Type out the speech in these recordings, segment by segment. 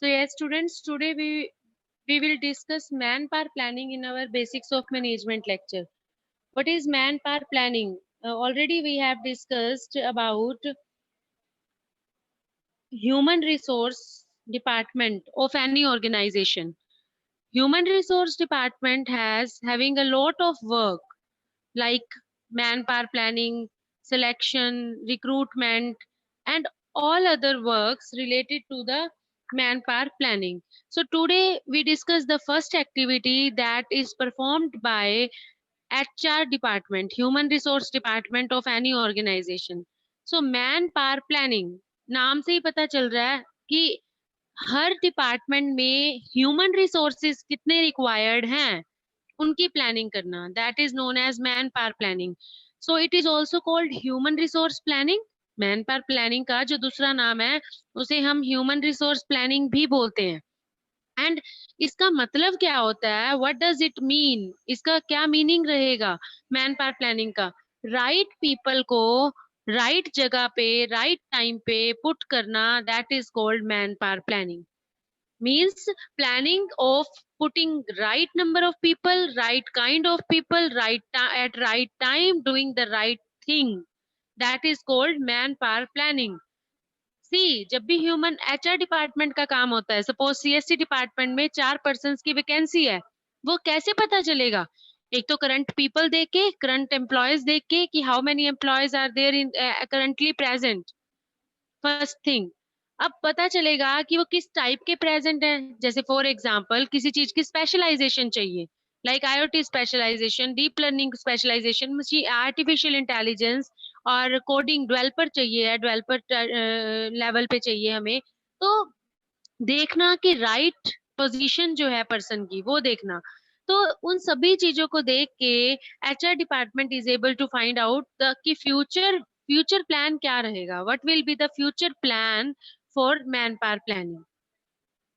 So yes, students, today we will discuss manpower planning in our basics of management lecture. What is manpower planning? Already we have discussed about human resource department of any organization. Human resource department has having a lot of work like manpower planning, selection, recruitment, and all other works related to the manpower planning. So today we discuss the first activity that is performed by HR department, human resource department of any organization. So manpower planning नाम से ही पता चल रहा है कि हर department में human resources कितने रिक्वायर्ड हैं उनकी प्लानिंग करना, that is known as man power planning. So it is also called human resource planning. Man power planning का जो दूसरा नाम है उसे हम ह्यूमन रिसोर्स प्लानिंग भी बोलते हैं. एंड इसका मतलब क्या होता है, व्हाट डज इट मीन, इसका क्या मीनिंग रहेगा मैन पावर प्लानिंग का? राइट पीपल को राइट जगह पे राइट टाइम पे पुट करना, that is called man power planning. Means planning of putting right number of people, right kind of people, at right time, doing the right thing, that is called manpower planning. सी जब भी human HR department का काम होता है, suppose CSC department में 4 person की vacancy है, वो कैसे पता चलेगा? एक तो करंट पीपल देख के, करंट एम्प्लॉयज देख के कि how many employees are there in currently present, first thing. अब पता चलेगा कि वो किस टाइप के प्रेजेंट है. जैसे फॉर एग्जांपल किसी चीज की स्पेशलाइजेशन चाहिए, like IoT specialization, deep learning specialization, artificial intelligence और कोडिंग डेवलपर चाहिए, डेवलपर लेवल पे चाहिए हमें. तो देखना कि राइट पोजीशन जो है पर्सन की वो देखना. तो उन सभी चीजों को देख के HR department is able to find out कि फ्यूचर प्लान क्या रहेगा, what will be the future plan for man power planning.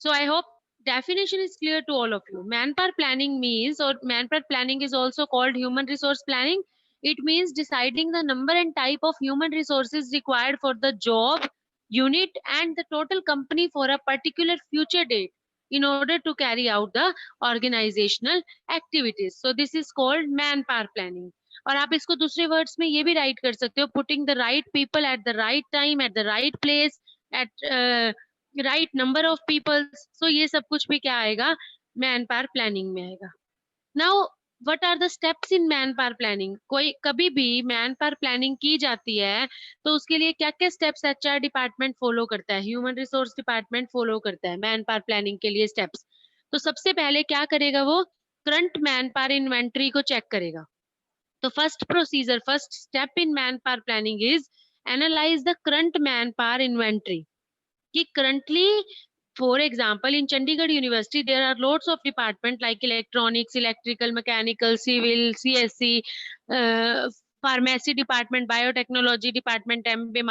So I hope definition is clear to all of you. Manpower planning means, or manpower planning is also called human resource planning. It means deciding the number and type of human resources required for the job, unit, and the total company for a particular future date in order to carry out the organizational activities. So this is called manpower planning. और आप इसको दूसरे words में ये भी right कर सकते हो, putting the right people at the right time at the right place at right number of peoples. So ये सब कुछ भी क्या आएगा, मैन पावर प्लानिंग में आएगा. Now what are the steps in man power planning? कोई कभी भी मैन पावर प्लानिंग की जाती है तो उसके लिए क्या क्या स्टेप्स एचआर डिपार्टमेंट फॉलो करता है, ह्यूमन रिसोर्स डिपार्टमेंट फॉलो करता है मैन पावर प्लानिंग के लिए स्टेप्स? तो सबसे पहले क्या करेगा वो, करंट मैन पावर इन्वेंटरी को चेक करेगा. तो first step in man power planning is analyse the current man power inventory. कि currently, for example, in Chandigarh University there are lots of department like electronics, electrical, mechanical, civil, CSC, pharmacy department, biotechnology department, MBA,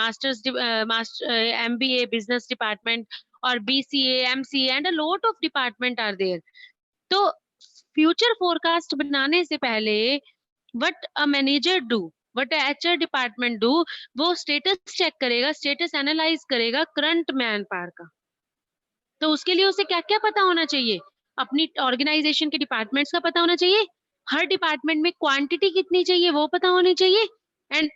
MBA business department, or BCA, MCA, and a lot of department are there. तो future forecast बनाने से पहले what a manager do, what HR department do, वो status check करेगा, status analyse करेगा current man power का. तो उसके लिए उसे क्या क्या पता होना चाहिए, अपनी ऑर्गेनाइजेशन के डिपार्टमेंट्स का पता होना चाहिए, हर डिपार्टमेंट में क्वांटिटी कितनी चाहिए वो पता होनी चाहिए, एंड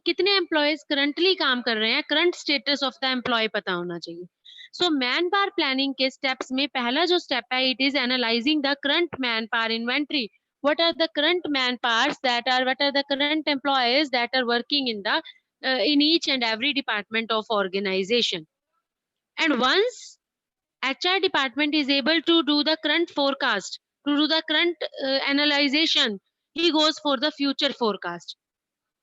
कितने एम्प्लॉयज करंटली काम कर रहे हैं, current status of the employee पता होना चाहिए. सो मैन पावर प्लानिंग के स्टेप्स में पहला जो स्टेप है, it is analysing the current man power inventory. what are the current man powers that are what are the current employees that are working in the in each and every department of organization. And once HR department is able to do the current forecast, to do the current analyzation, he goes for the future forecast.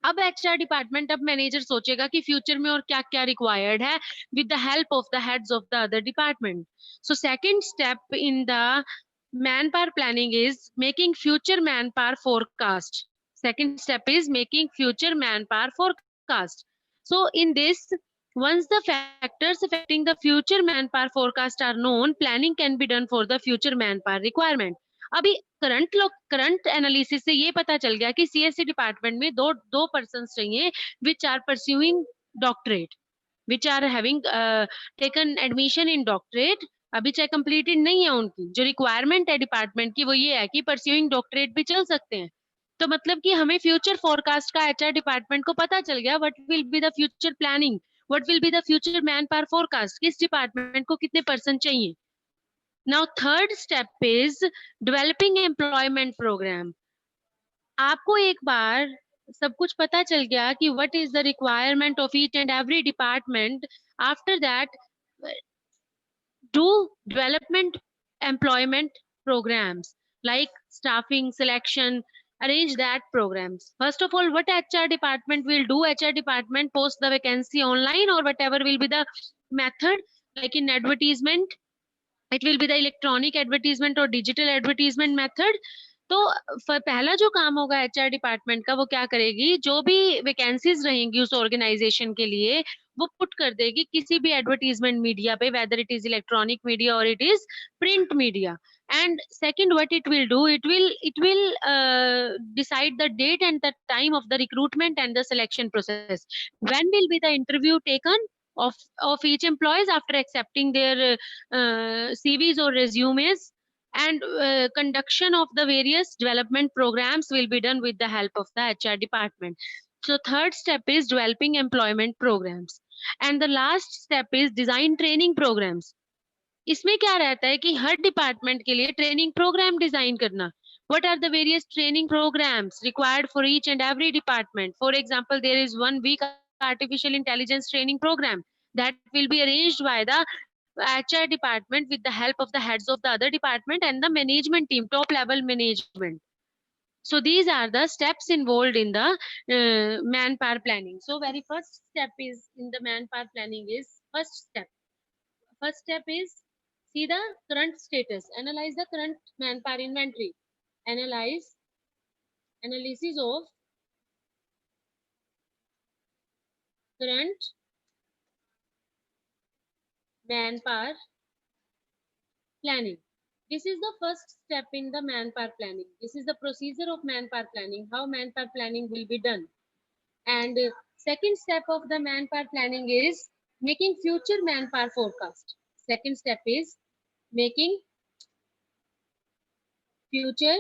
अब HR department, अब manager सोचेगा कि future में और क्या क्या required है with the help of the heads of the other department. So second step in the manpower planning is making future manpower forecast. Second step is making future manpower forecast. So in this, once the factors affecting the future manpower forecast are known, planning can be done for the future manpower requirement. अभी current analysis से ये पता चल गया कि CSC department में दो person चाहिए which are pursuing doctorate, which are having taken admission in doctorate अभी चाहे कंप्लीटेड नहीं है उनकी, जो रिक्वायरमेंट है डिपार्टमेंट की वो ये है कि परस्यूइंग डॉक्टरेट भी चल सकते हैं। तो मतलब कि हमें फ्यूचर फोरकास्ट का एचआर डिपार्टमेंट को पता चल गया what will be the future planning, what will be the future man power forecast, किस डिपार्टमेंट को कितने पर्सन चाहिए। Now third step is developing employment programme. आपको एक बार सब कुछ पता चल गया कि what is the requirement of each and every department, after that do development employment programs like staffing selection, arrange that programs. First of all, what HR department will do, HR department post the vacancy online or whatever will be the method, like in advertisement it will be the electronic advertisement or digital advertisement method. तो पहला जो काम होगा HR department का वो क्या करेगी, जो भी वैकेंसीज रहेंगी उस ऑर्गेनाइजेशन के लिए वो पुट कर देगी किसी भी एडवर्टीजमेंट मीडिया पे, whether it is electronic media और it is print media. And second, what it will do, it will decide the date and the time of the recruitment and the selection process. When will be the interview taken of each employees after accepting their CVs or resumes, and conduction of the various development programs will be done with the help of the HR department. So third step is developing employment programs, and the last step is design training programs. इसमें क्या रहता है कि हर department के लिए training programme design करना. What are the various training programs required for each and every department? For example, there is 1 week artificial intelligence training program that will be arranged by the HR department with the help of the heads of the other department and the management team, top level management. So these are the steps involved in the manpower planning. So very first step is in the manpower planning is first step. First step is see the current status, analyze the current manpower inventory, analysis of current manpower planning. This is the first step in the manpower planning. This is the procedure of manpower planning, how manpower planning will be done. And second step of the manpower planning is making future manpower forecast. Second step is making future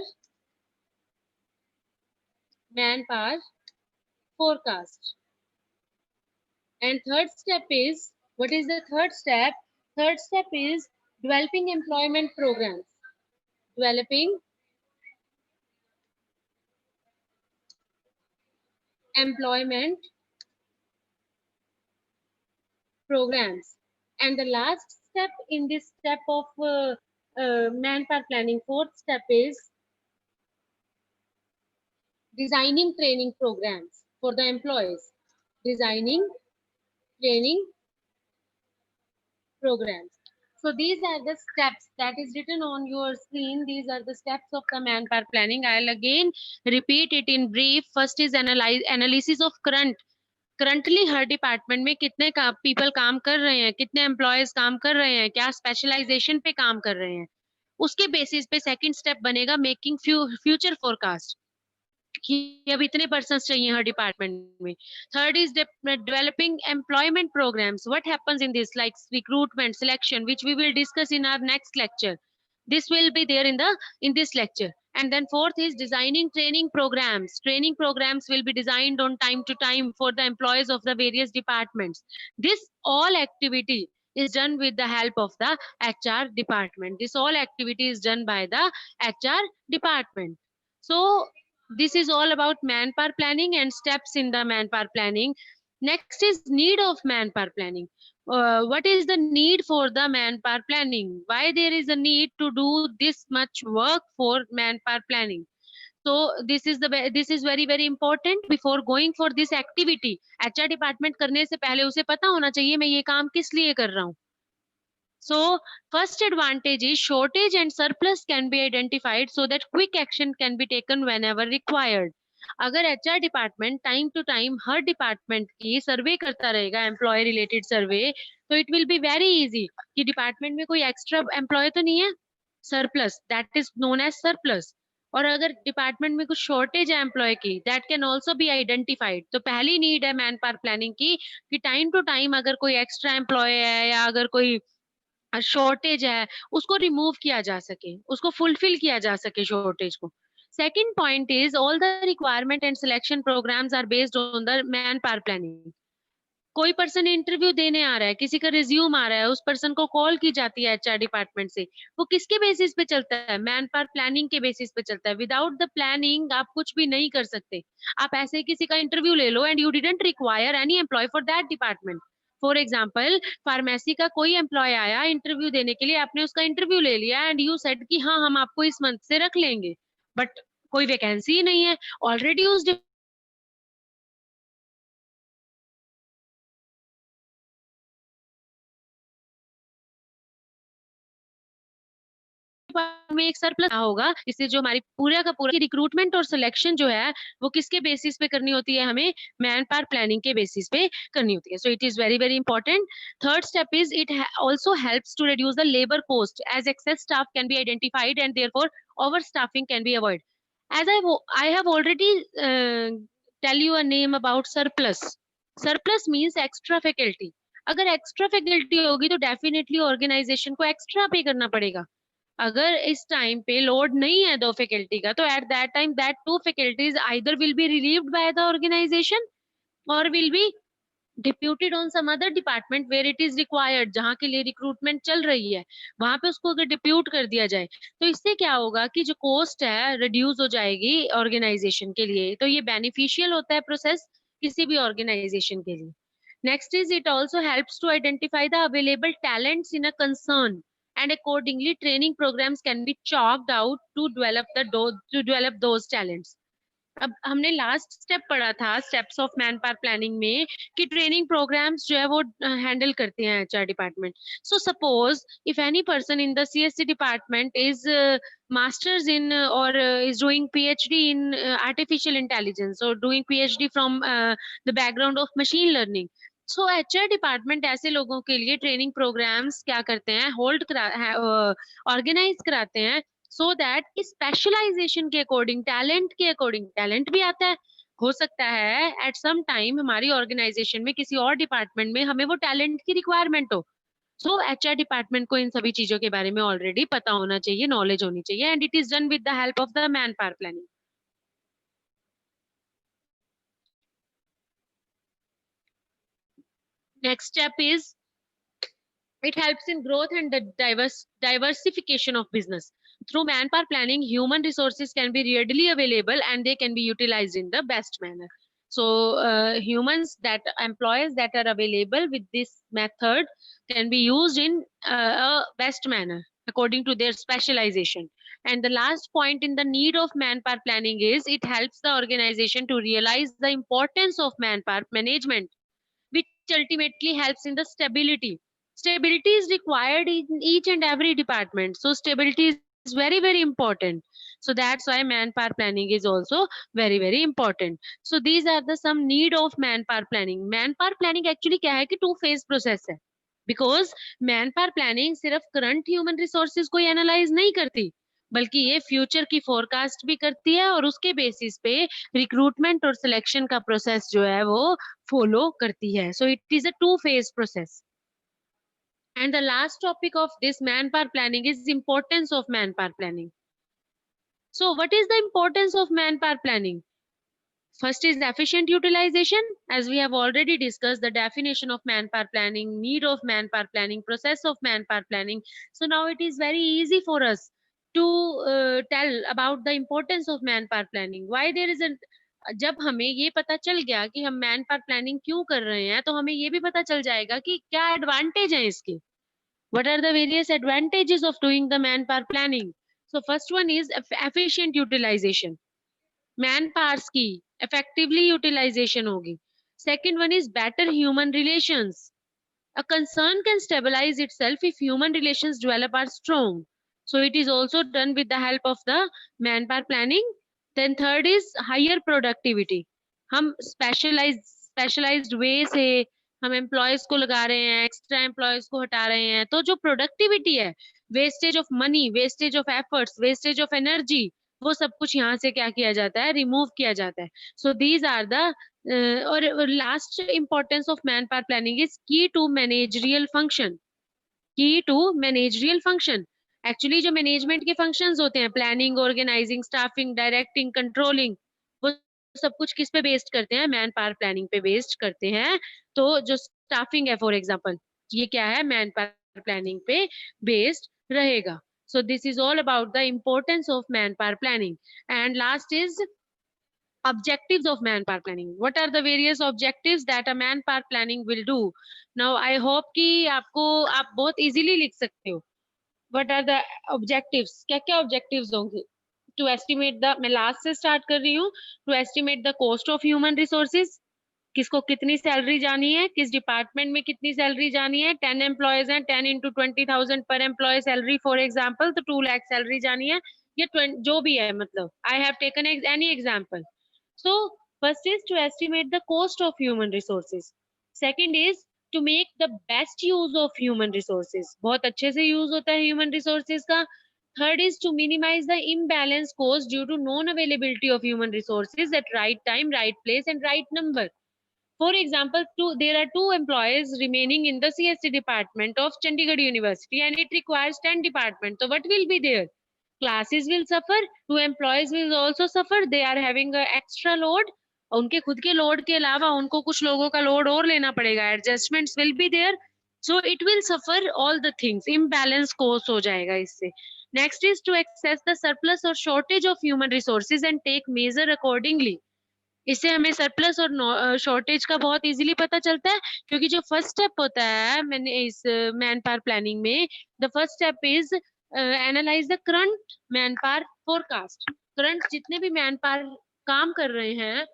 manpower forecast. And third step is, what is the third step? Third step is developing employment programs. Developing employment programs. And the last step in this step of manpower planning, fourth step is designing training programs for the employees. Designing training programs. So these are the steps that is written on your screen. These are the steps of the manpower planning. I'll again repeat it in brief. First is analysis of currently her department में कितने people काम कर रहे हैं, कितने employees काम कर रहे हैं, क्या स्पेशलाइजेशन पे काम कर रहे हैं, उसके बेसिस पे सेकंड स्टेप बनेगा मेकिंग फ्यूचर फोरकास्ट कि अब इतने पर्सन चाहिए हर डिपार्टमेंट में. Third is developing employment programmes. What happens in this like recruitment selection which we will discuss in our next lecture. This will be there in this lecture. And then fourth is designing training programs. Training programs will be designed on time to time for the employees of the various departments. This all activity is done with the help of the HR department. This all activity is done by the HR department. So this is all about manpower planning and steps in the manpower planning. Next is need of manpower planning. What is the need for the manpower planning? Why there is a need to do this much work for manpower planning? So this is very very important before going for this activity. HR department करने से पहले उसे पता होना चाहिए मैं ये काम किस लिए कर रहा हूँ. So first advantage is shortage and surplus can be identified so that quick action can be taken whenever required. अगर HR department time to time हर डिपार्टमेंट की सर्वे करता रहेगा, एम्प्लॉय रिलेटेड सर्वे, तो it will be very easy कि department में कोई extra employee तो नहीं है, surplus, that is known as surplus. और अगर डिपार्टमेंट में कुछ शॉर्टेज है एम्प्लॉय की, that can also be identified. तो पहली नीड है मैन पावर प्लानिंग की कि टाइम टू टाइम अगर कोई एक्स्ट्रा एम्प्लॉय है या अगर कोई शॉर्टेज है उसको रिमूव किया जा सके, उसको फुलफिल किया जा सके शॉर्टेज को। Second point is all the requirement and selection programmes are based on the man power planning. कोई पर्सन इंटरव्यू देने आ रहा है, किसी का रिज्यूम आ रहा है, उस पर्सन को कॉल की जाती है एचआर डिपार्टमेंट से, वो किसके बेसिस पे चलता है? मैन पावर प्लानिंग के बेसिस पे चलता है। विदाउट द प्लानिंग आप कुछ भी नहीं कर सकते। आप ऐसे ही किसी का इंटरव्यू ले लो and you didn't require any employ for that department. For example, pharmacy का कोई एम्प्लॉय आया इंटरव्यू देने के लिए, आपने उसका इंटरव्यू ले लिया एंड यू सेड कि हाँ हम आपको इस मंथ से रख लेंगे, बट कोई वैकेंसी ही नहीं है ऑलरेडी उस में एक सरप्लस होगा, इससे जो हमारी पूरा का पूरा रिक्रूटमेंट और सिलेक्शन जो है वो किसके बेसिस पे करनी होती है? हमें मैन पावर प्लानिंग के बेसिस पे करनी होती है। सो it is very very important. Third step is it also helps to reduce the labor cost as excess staff can be identified and therefore overstaffing can be avoided. As I have already tell you a name about surplus. Surplus means extra faculty. अगर extra faculty होगी तो definitely organisation को extra पे करना पड़ेगा। अगर इस time पे लोड नहीं है दो फैकल्टी का, तो at that time that two faculties either will be relieved by the organisation और will be deputed on some other department where it is required. जहां के लिए रिक्रूटमेंट चल रही है वहां पे उसको अगर डिप्यूट कर दिया जाए तो इससे क्या होगा कि जो कॉस्ट है रिड्यूस हो जाएगी ऑर्गेनाइजेशन के लिए। तो ये बेनिफिशियल होता है प्रोसेस किसी भी ऑर्गेनाइजेशन के लिए। Next is it also helps to identify the available talents in a concern, and accordingly training programs can be chalked out to develop those talents. अब हमने लास्ट स्टेप पढ़ा था steps of man power planning में कि training programmes जो है वो handle करते हैं HR department. So suppose if any person in the CSC department is masters in or is doing phd in artificial intelligence or doing phd from the background of machine learning, so HR department ऐसे लोगों के लिए training programmes क्या करते हैं, hold करा organise कराते हैं सो दैट स्पेशलाइजेशन के अकॉर्डिंग, टैलेंट के अकॉर्डिंग टैलेंट भी आता है। हो सकता है एट सम टाइम हमारी ऑर्गेनाइजेशन में किसी और डिपार्टमेंट में हमें वो टैलेंट की रिक्वायरमेंट हो। सो एचआर डिपार्टमेंट को इन सभी चीजों के बारे में ऑलरेडी पता होना चाहिए, नॉलेज होनी चाहिए, and it is done with the help of the man power planning. Next step is it helps in growth and the diversification of business. Through manpower planning, human resources can be readily available and they can be utilized in the best manner. So, humans that employees that are available with this method can be used in a best manner according to their specialization. And the last point in the need of manpower planning is it helps the organization to realize the importance of manpower management, which ultimately helps in the stability. Stability is required in each and every department. So stability is very, very important. So that's why manpower planning is also very, very important. So these are the some need of manpower planning. Manpower planning actually क्या है कि two phase process है. Because manpower planning सिर्फ current human resources को analyse नहीं करती, बल्कि ये फ्यूचर की फोरकास्ट भी करती है और उसके बेसिस पे रिक्रूटमेंट और सिलेक्शन का प्रोसेस जो है वो फॉलो करती है। सो it is a two phase process. And the last topic of this man power planning is importance of man power planning. So what is the importance of man power planning? First is efficient utilization. As we have already discussed the definition of manpower planning, need of manpower planning, process of manpower planning. So now it is very easy for us to tell about the importance of manpower planning. Why there is a जब हमें ये पता चल गया कि हम man power planning क्यों कर रहे हैं तो हमें ये भी पता चल जाएगा कि क्या एडवांटेज है इसके। What are the various advantages of doing the manpower planning? So first one is efficient utilization. Man powers की effectively utilization होगी। Second one is better human relations. A concern can stabilize itself if human relations develop are strong. So it is also done with the help of the manpower planning. Then third is higher productivity. हम specialised वे से हम employees को लगा रहे हैं, extra employees को हटा रहे हैं, तो जो प्रोडक्टिविटी है, wastage of money, wastage of efforts, wastage of energy, वो सब कुछ यहाँ से क्या किया जाता है, रिमूव किया जाता है। सो दीज आर द और last importance of man power planning is key to managerial function. Key to managerial function. Actually जो मैनेजमेंट के फंक्शंस होते हैं, planning, organising, staffing, directing, controlling, वो सब कुछ किस पे बेस्ड करते हैं? मैन पावर प्लानिंग पे बेस्ड करते हैं। तो जो स्टाफिंग है फॉर एग्जांपल, ये क्या है? मैन पावर प्लानिंग पे बेस्ड रहेगा। So this is all about the importance of manpower planning. And last is objectives of manpower planning. What are the various objectives that a manpower planning will do? Now I hope कि आपको आप बहुत easily लिख सकते हो। What are the objectives? क्या क्या objectives होंगे? To estimate the, मैं last से start कर रही हूँ। To estimate the cost of human resources, किसको कितनी सैलरी जानी है, किस डिपार्टमेंट में कितनी सैलरी जानी है। 10 एम्प्लॉयज हैं, 10 into 20,000 पर एम्प्लॉय सैलरी फॉर एग्जाम्पल, तो 2 लाख सैलरी जानी है, या 20 जो भी है, मतलब I have taken any example. So first is to estimate the cost of human resources. Second is to make the best use of human resources, बहुत अच्छे से यूज होता है ह्यूमन रिसोर्सेज का। Third is to minimize the imbalance caused due to non-availability of human resources at right time, right place, and right number. For example, there are 2 employees remaining in the CST department of Chandigarh University and it requires 10 departments. So what will be there? Classes will suffer, 2 employees will also suffer. They are having a extra load. उनके खुद के load के अलावा उनको कुछ लोगों का load और लेना पड़ेगा. Adjustments will be there. So it will suffer all the things. Imbalance cause हो जाएगा इससे. Next is to access the surplus or shortage of human resources and take measure accordingly. इससे हमें सरप्लस और शॉर्टेज का बहुत इजीली पता चलता है, क्योंकि जो फर्स्ट स्टेप होता है मैंने इस मैन पावर प्लानिंग में, the first step is analyse the current man power forecast. Current जितने भी मैन पावर काम कर रहे हैं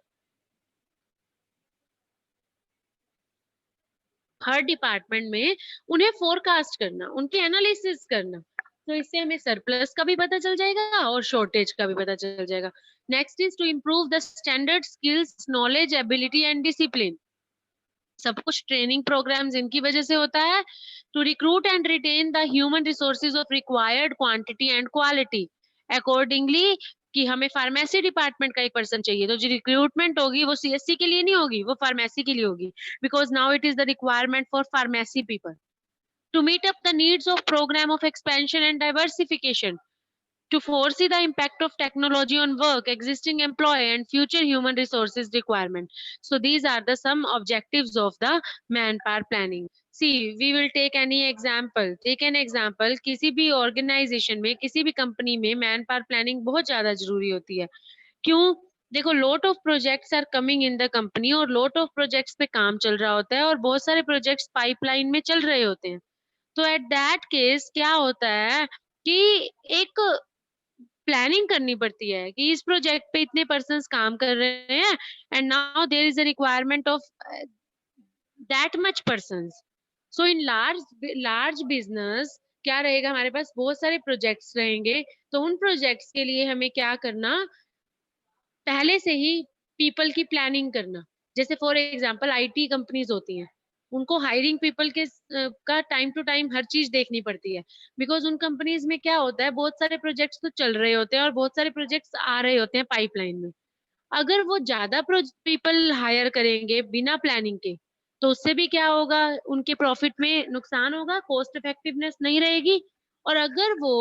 हर डिपार्टमेंट में, उन्हें फोरकास्ट करना, उनकी एनालिसिस करना। तो इससे हमें सरप्लस का भी पता चल जाएगा और शॉर्टेज का भी पता चल जाएगा। Next is to improve the standard skills, knowledge, ability and discipline. सब कुछ ट्रेनिंग प्रोग्राम्स इनकी वजह से होता है। To recruit and retain the human resources of required quantity and quality accordingly. कि हमें फार्मेसी डिपार्टमेंट का एक पर्सन चाहिए, तो जो रिक्रूटमेंट होगी वो सीएससी के लिए नहीं होगी, वो फार्मेसी के लिए होगी, because now it is the requirement for pharmacy people. To meet up the needs of programme of expansion and diversification, to foresee the impact of technology on work, existing employee and future human resources requirement. So these are the some objectives of the manpower planning. See, we will take any example. Take an example. किसी भी organization में, किसी भी company में manpower planning बहुत ज़्यादा जरूरी होती है। क्यों? देखो, lot of projects are coming in the company और lot of projects पे काम चल रहा होता है और बहुत सारे projects pipeline में चल रहे होते हैं। तो at that case क्या होता है कि एक प्लानिंग करनी पड़ती है कि इस प्रोजेक्ट पे इतने पर्सन्स काम कर रहे हैं and now there is a requirement of that much persons. So in large business क्या रहेगा, हमारे पास बहुत सारे प्रोजेक्ट्स रहेंगे। तो उन प्रोजेक्ट्स के लिए हमें क्या करना, पहले से ही पीपल की प्लानिंग करना। जैसे फॉर एग्जांपल आईटी कंपनीज होती हैं, उनको हायरिंग पीपल के का टाइम टू टाइम हर चीज देखनी पड़ती है, बिकॉज उन कंपनीज में क्या होता है, बहुत सारे प्रोजेक्ट्स तो चल रहे होते हैं और बहुत सारे प्रोजेक्ट्स आ रहे होते हैं पाइपलाइन में। अगर वो ज्यादा पीपल हायर करेंगे बिना प्लानिंग के, तो उससे भी क्या होगा, उनके प्रॉफिट में नुकसान होगा, कॉस्ट इफेक्टिवनेस नहीं रहेगी। और अगर वो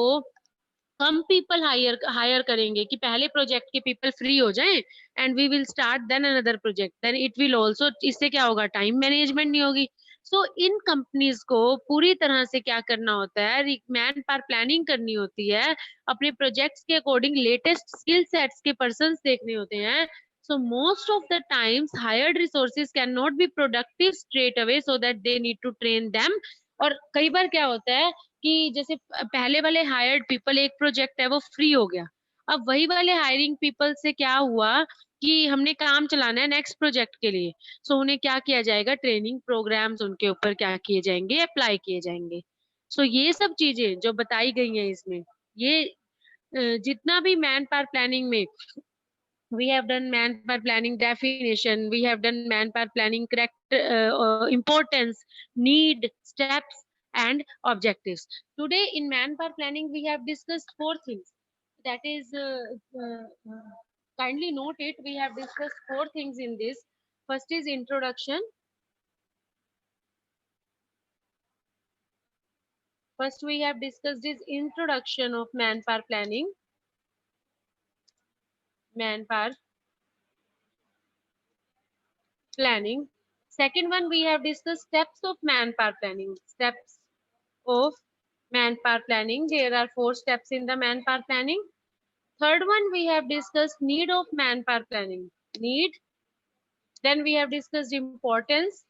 कम पीपल हायर करेंगे कि पहले प्रोजेक्ट के पीपल फ्री हो जाएं and we will start then another project, then it will also, इससे क्या होगा, टाइम मैनेजमेंट नहीं होगी। सो इन कंपनीज को पूरी तरह से क्या करना होता है, मैन पावर प्लानिंग करनी होती है, अपने प्रोजेक्ट्स के अकॉर्डिंग लेटेस्ट स्किल सेट्स के पर्सन देखने होते हैं। So most of the times hired resources can not be productive straight away, so that they need to train them. और कई बार क्या होता है कि जैसे पहले वाले हायर्ड पीपल, एक प्रोजेक्ट है वो फ्री हो गया, अब वही वाले हायरिंग पीपल से क्या हुआ कि हमने काम चलाना है नेक्स्ट प्रोजेक्ट के लिए। सो उन्हें क्या किया जाएगा, ट्रेनिंग प्रोग्राम्स उनके ऊपर क्या किए जाएंगे, अप्लाई किए जाएंगे। सो ये सब चीजें जो बताई गई हैं इसमें, ये जितना भी मैन पावर प्लानिंग में, we have done manpower planning definition, we have done manpower planning correct importance, need, steps and objectives. Today in manpower planning we have discussed 4 things, that is kindly note it, we have discussed 4 things in this. First is introduction, First, we have discussed is introduction of manpower planning. Manpower planning. Second one, we have discussed steps of manpower planning. Steps of manpower planning. There are 4 steps in the manpower planning. Third one, we have discussed need of manpower planning. Need. Then we have discussed importance,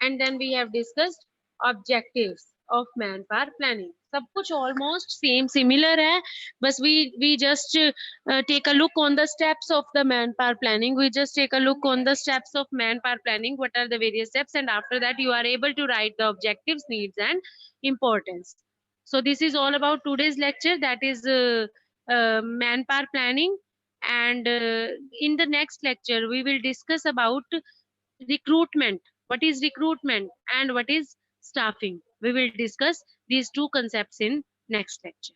and then we have discussed objectives of manpower planning. सब कुछ almost same similar है, बस we just take a look on the steps of the manpower planning. We just take a look on the steps of manpower planning. What are the various steps, and after that you are able to write the objectives, needs, and importance. So this is all about today's lecture. That is manpower planning, and in the next lecture we will discuss about recruitment. What is recruitment and what is staffing? We will discuss these two concepts in next lecture.